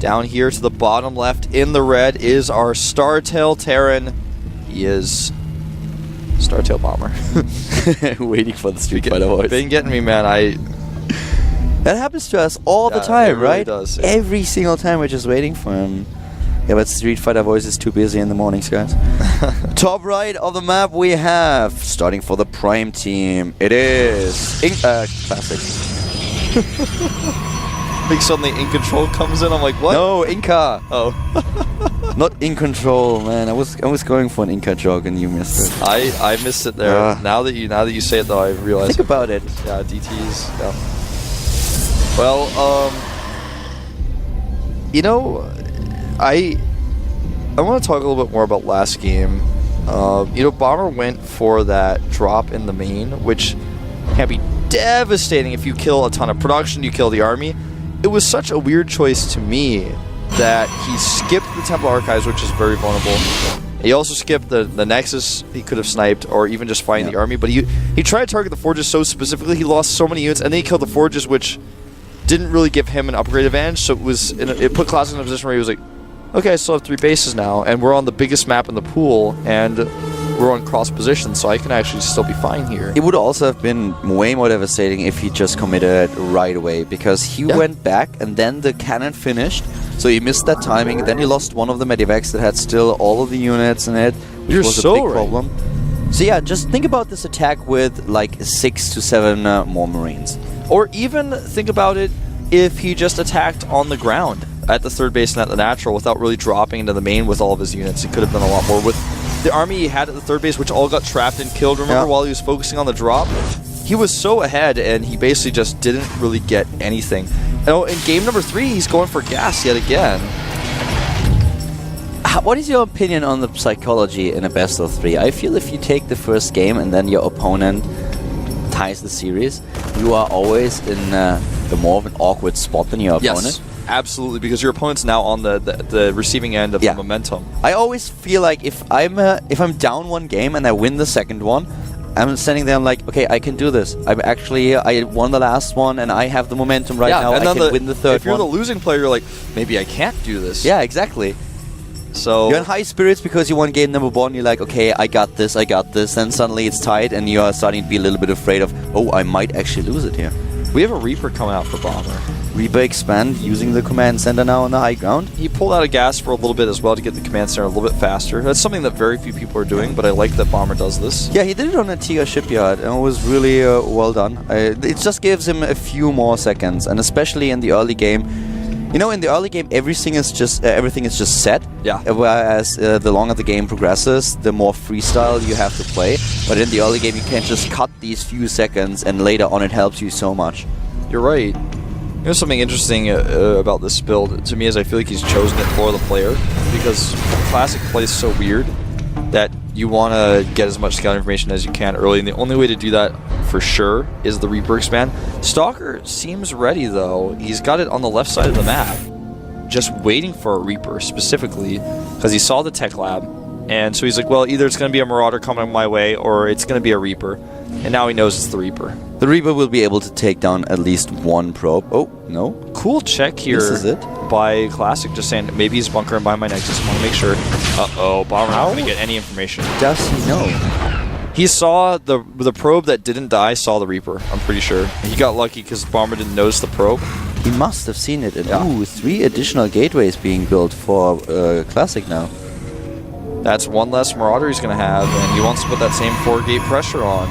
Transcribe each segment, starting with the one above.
Down here to the bottom left in the red is our Startail Terran. He is Startail Bomber. Waiting for the Street Fighter voice. Been getting me, man. That happens to us all the time, it really right? Does, yeah. Every single time we're just waiting for him. Yeah, but Street Fighter voice is too busy in the mornings, guys. Top right of the map we have, starting for the Prime team, it is Classic. I think suddenly In Control comes in. I'm like, what? No, Inca. Oh. Not In Control, man. I was going for an Inca joke and you missed it. I missed it there. Now that you say it though, I realize. Think about it. Yeah, DTs. Yeah. Well, you know, I want to talk a little bit more about last game. You know, Bomber went for that drop in the main, which can be devastating if you kill a ton of production, you kill the army. It was such a weird choice to me that he skipped the Temple Archives, which is very vulnerable. He also skipped the Nexus he could have sniped, or even just fighting the army. But he tried to target the Forges so specifically, he lost so many units, and then he killed the Forges, which didn't really give him an upgrade advantage. So it put Classic in a position where he was like, okay, I still have 3 bases now, and we're on the biggest map in the pool, and we're on cross position, so I can actually still be fine here. It would also have been way more devastating if he just committed right away, because he went back and then the cannon finished, so he missed that timing. Then he lost one of the Medivacs that had still all of the units in it, which was a big problem. So yeah, just think about this attack with like 6 to 7 more Marines. Or even think about it if he just attacked on the ground at the 3rd base and at the natural without really dropping into the main with all of his units. He could have done a lot more with the army he had at the 3rd base, which all got trapped and killed. Remember, while he was focusing on the drop? He was so ahead, and he basically just didn't really get anything. Oh, in game number 3, he's going for gas yet again. What is your opinion on the psychology in a best of 3? I feel if you take the first game and then your opponent ties the series, you are always in the more of an awkward spot than your opponent. Yes, absolutely, because your opponent's now on the receiving end of the momentum. I always feel like if I'm down one game and I win the second one, I'm standing there, I'm like, okay, I can do this. I won the last one and I have the momentum right now. And I can win the third one. If you're the losing player, you're like, maybe I can't do this. Yeah, exactly. So you're in high spirits because you won game number 1. You're like, okay, I got this. Then suddenly it's tight and you are starting to be a little bit afraid of, oh, I might actually lose it here. We have a Reaper coming out for Bomber. Reaper expand using the command center now on the high ground. He pulled out a gas for a little bit as well to get the command center a little bit faster. That's something that very few people are doing, but I like that Bomber does this. Yeah, he did it on a Tiga shipyard and it was really well done. It just gives him a few more seconds, and especially in the early game. You know, in the early game, everything is just set. Yeah. Whereas the longer the game progresses, the more freestyle you have to play. But in the early game, you can just cut these few seconds, and later on, it helps you so much. You're right. You know something interesting about this build to me is I feel like he's chosen it for the player, because Classic plays so weird that you want to get as much scout information as you can early, and the only way to do that for sure is the Reaper expand. Stalker seems ready though. He's got it on the left side of the map, just waiting for a Reaper specifically, because he saw the tech lab, and so he's like, well, either it's going to be a Marauder coming my way or it's going to be a Reaper, and now he knows it's the Reaper. The Reaper will be able to take down at least one probe. Oh, no. Cool check here. This is it. By Classic, just saying maybe he's bunkering by my Nexus. I want to make sure. Uh-oh, Bomber not going to get any information. Does he know? He saw the probe that didn't die, saw the Reaper, I'm pretty sure. He got lucky because Bomber didn't notice the probe. He must have seen it. Ooh, 3 additional gateways being built for Classic now. That's one less Marauder he's going to have, and he wants to put that same 4-gate pressure on.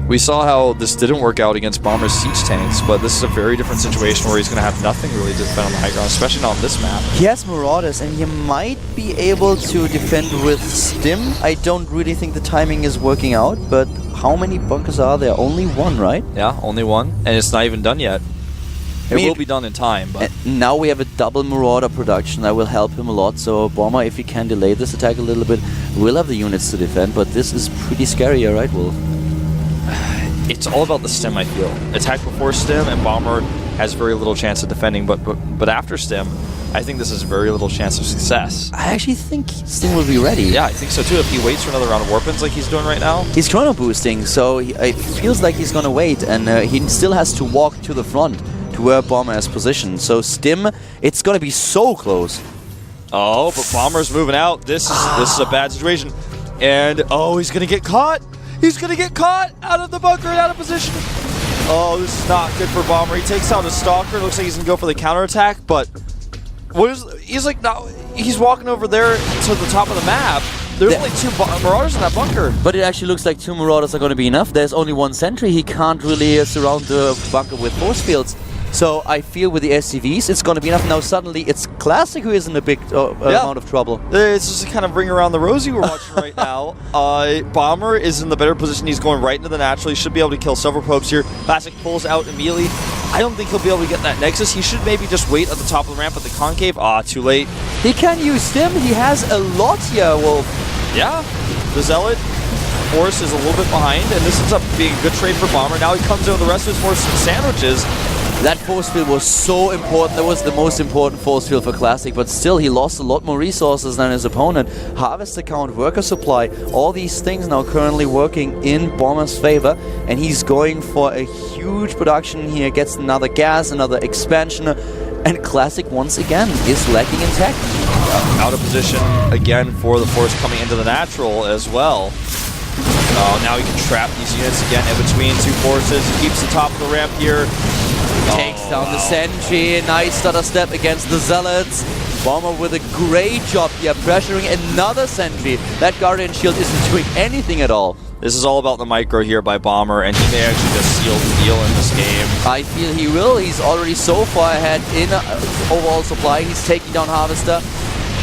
We saw how this didn't work out against Bomber's siege tanks, but this is a very different situation where he's going to have nothing really to defend on the high ground, especially not on this map. He has Marauders, and he might be able to defend with Stim. I don't really think the timing is working out, but how many bunkers are there? Only 1, right? Yeah, only 1, and it's not even done yet. It will be done in time, but now we have a double Marauder production. That will help him a lot. So Bomber, if he can delay this attack a little bit, will have the units to defend. But this is pretty scary, right, Wolf? It's all about the stim, I feel. Attack before stim, and Bomber has very little chance of defending. But after stim, I think this is very little chance of success. I actually think Stim will be ready. Yeah, I think so too. If he waits for another round of warpins like he's doing right now. He's chrono boosting, so it feels like he's gonna wait, and he still has to walk to the front. to where Bomber is positioned. So Stim, it's going to be so close. Oh, but Bomber's moving out. This is a bad situation. And, oh, he's going to get caught. He's going to get caught out of the bunker and out of position. Oh, this is not good for Bomber. He takes out a Stalker. Looks like he's going to go for the counterattack, but he's like, no, he's walking over there to the top of the map. There's only 2 Marauders in that bunker. But it actually looks like 2 Marauders are going to be enough. There's only 1 sentry. He can't really surround the bunker with force fields. So I feel with the SCVs, it's going to be enough. Now suddenly it's Classic who is in a big amount of trouble. It's just a kind of ring around the rosy we're watching right now. Bomber is in the better position. He's going right into the natural. He should be able to kill several probes here. Classic pulls out immediately. I don't think he'll be able to get that Nexus. He should maybe just wait at the top of the ramp at the concave. Too late. He can use Stim. He has a lot here, Wolf. Yeah, the Zealot force is a little bit behind, and this ends up being a good trade for Bomber. Now he comes in with the rest of his force and sandwiches. That force field was so important. That was the most important force field for Classic, but still he lost a lot more resources than his opponent. Harvest account, worker supply, all these things now currently working in Bomber's favor, and he's going for a huge production here, gets another gas, another expansion, and Classic once again is lacking in tech. Out of position again for the force coming into the natural as well. Now he can trap these units again in between 2 forces. He keeps the top of the ramp here. Takes down the sentry. Nice stutter step against the Zealots. Bomber with a great job here, pressuring another sentry. That Guardian Shield isn't doing anything at all. This is all about the micro here by Bomber, and he may actually just seal the deal in this game. I feel he will. He's already so far ahead in overall supply. He's taking down Harvester.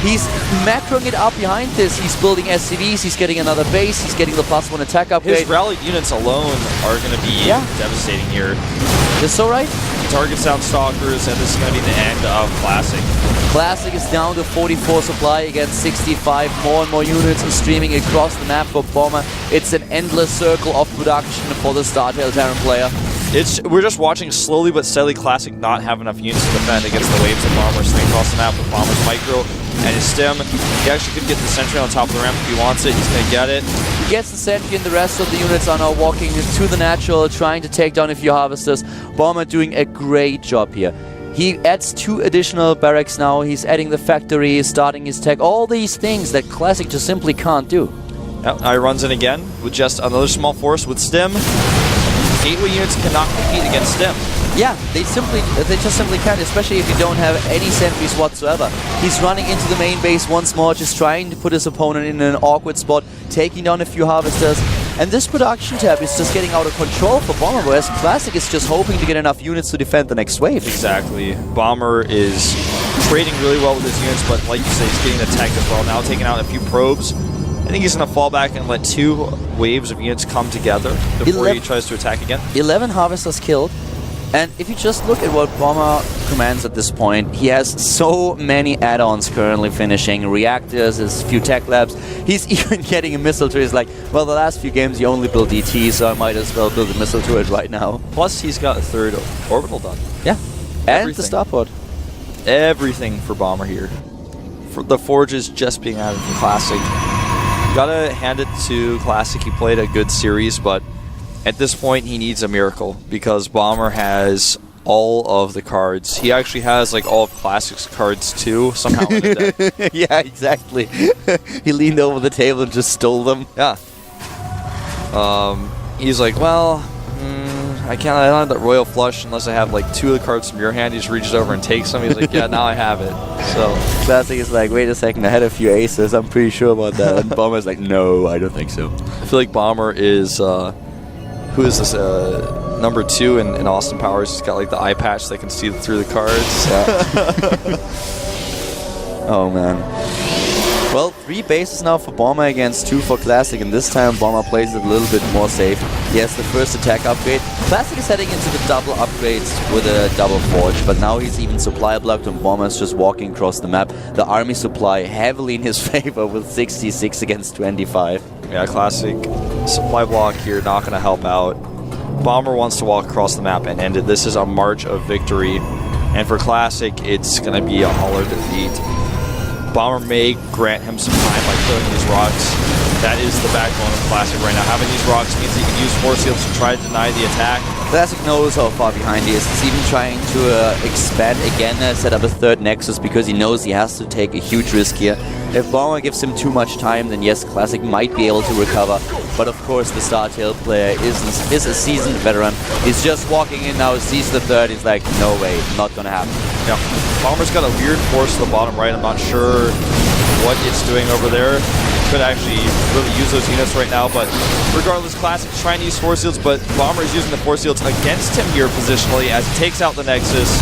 He's macroing it up behind this. He's building SCVs. He's getting another base. He's getting the +1 attack upgrade. His rallied units alone are going to be devastating here. Is so right? Targets down Stalkers, and this is going to be the end of Classic. Classic is down to 44 supply against 65. More and more units are streaming across the map for Bomber. It's an endless circle of production for the StarTale Terran player. We're just watching slowly but steadily Classic not have enough units to defend against the waves of Bomber swinging across the map with Bomber's micro and his stim. He actually could get the sentry on top of the ramp if he wants it. He's going to get it. He gets the sentry, and the rest of the units are now walking to the natural, trying to take down a few harvesters. Bomber doing a great job here. He adds 2 additional barracks now. He's adding the factory, starting his tech. All these things that Classic just simply can't do. Yep, now he runs in again with just another small force with stim. Gateway units cannot compete against stim. Yeah, they just simply can't, especially if you don't have any sentries whatsoever. He's running into the main base once more, just trying to put his opponent in an awkward spot, taking down a few harvesters. And this production tab is just getting out of control for Bomber, whereas Classic is just hoping to get enough units to defend the next wave. Exactly. Bomber is trading really well with his units, but like you say, he's getting attacked as well. Now taking out a few probes. I think he's going to fall back and let 2 waves of units come together before he tries to attack again. 11 harvesters killed. And if you just look at what Bomber commands at this point, he has so many add-ons currently finishing. Reactors, his few tech labs. He's even getting a missile turret. He's like, well, the last few games you only build DT, so I might as well build a missile turret right now. Plus, he's got a 3rd orbital done. Yeah. And the starport. Everything for Bomber here. For the forges just being added from Classic. Gotta hand it to Classic. He played a good series, but at this point he needs a miracle because Bomber has all of the cards. He actually has like all of Classic's cards too, somehow in a deck. Yeah, exactly. He leaned over the table and just stole them. Yeah. He's like, well, I don't have that Royal Flush unless I have like 2 of the cards from your hand. He just reaches over and takes them. He's like, yeah, now I have it. So Classic is like, wait a second, I had a few aces, I'm pretty sure about that. And Bomber's like, no, I don't think so. I feel like Bomber is, who is this, number 2 in Austin Powers. He's got like the eye patch that can see through the cards. Yeah. Oh man. Well, 3 bases now for Bomber against 2 for Classic, and this time Bomber plays it a little bit more safe. He has the first attack upgrade. Classic is heading into the double upgrades with a double forge, but now he's even supply blocked and Bomber is just walking across the map. The army supply heavily in his favor with 66 against 25. Yeah, Classic supply block here, not going to help out. Bomber wants to walk across the map and end it. This is a march of victory, and for Classic, it's going to be a hollow defeat. Bomber may grant him some time by killing these rocks. That is the backbone of Classic right now. Having these rocks means he can use force fields to try to deny the attack. Classic knows how far behind he is. He's even trying to expand again, set up a third Nexus because he knows he has to take a huge risk here. If Bomber gives him too much time, then yes, Classic might be able to recover. But of course, the StarTale player is a seasoned veteran. He's just walking in now, sees the third, he's like, no way, not gonna happen. Yeah. Bomber's got a weird force to the bottom right. I'm not sure what it's doing over there. Could actually really use those units right now, but regardless, Classic's trying to use force shields, but Bomber is using the force shields against him here positionally as he takes out the Nexus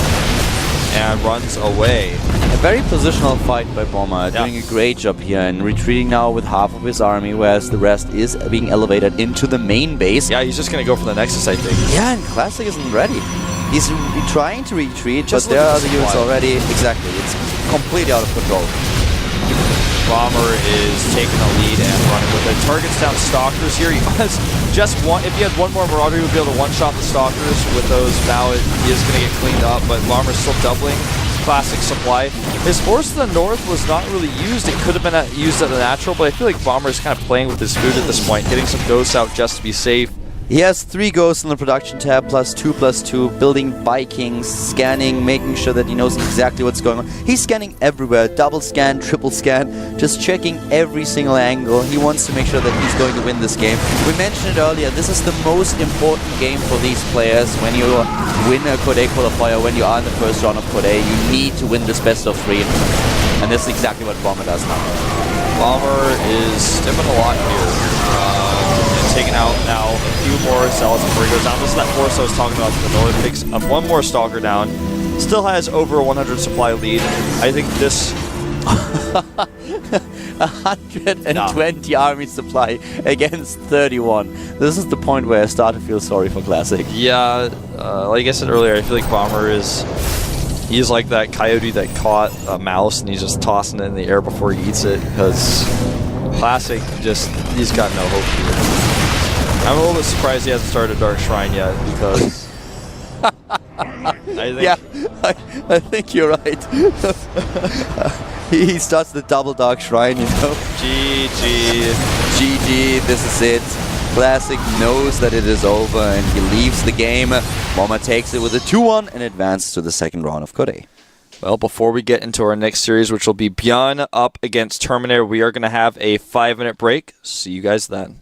and runs away. A very positional fight by Bomber, doing a great job here and retreating now with half of his army, whereas the rest is being elevated into the main base. Yeah, he's just going to go for the Nexus, I think. Yeah, and Classic isn't ready. He's trying to retreat, Just but there are the supply. units already. Exactly, it's completely out of control. Bomber is taking the lead and running with it. Targets down Stalkers here. He was just one. If he had one more Marauder, he would be able to one-shot the Stalkers with those. Now he is going to get cleaned up, but Bomber's still doubling Classic supply. His force to the north was not really used. It could have been used at the natural, but I feel like Bomber's kind of playing with his food at this point, getting some ghosts out just to be safe. He has 3 ghosts in the production tab, +2/+2, building Vikings, scanning, making sure that he knows exactly what's going on. He's scanning everywhere, double scan, triple scan, just checking every single angle. He wants to make sure that he's going to win this game. We mentioned it earlier, this is the most important game for these players. When you win a Code A qualifier, when you are in the first round of Code A, you need to win this best of 3. And that's exactly what Bomber does now. Bomber is stiffing a lot here. Taking out now a few more Zealots before he goes down. This is that force I was talking about to the north. Picks up one more Stalker down. Still has over 100 supply lead. I think this... 120 army supply against 31. This is the point where I start to feel sorry for Classic. Yeah, like I said earlier, I feel like Bomber is... He's like that coyote that caught a mouse and he's just tossing it in the air before he eats it, because Classic he's got no hope here. I'm a little bit surprised he hasn't started Dark Shrine yet, because I think you're right. He starts the double Dark Shrine, you know. GG, this is it. Classic knows that it is over and he leaves the game. Bomber takes it with a 2-1 and advances to the second round of Code A. Well, before we get into our next series, which will be Bjorn up against Terminator, we are going to have a 5-minute break. See you guys then.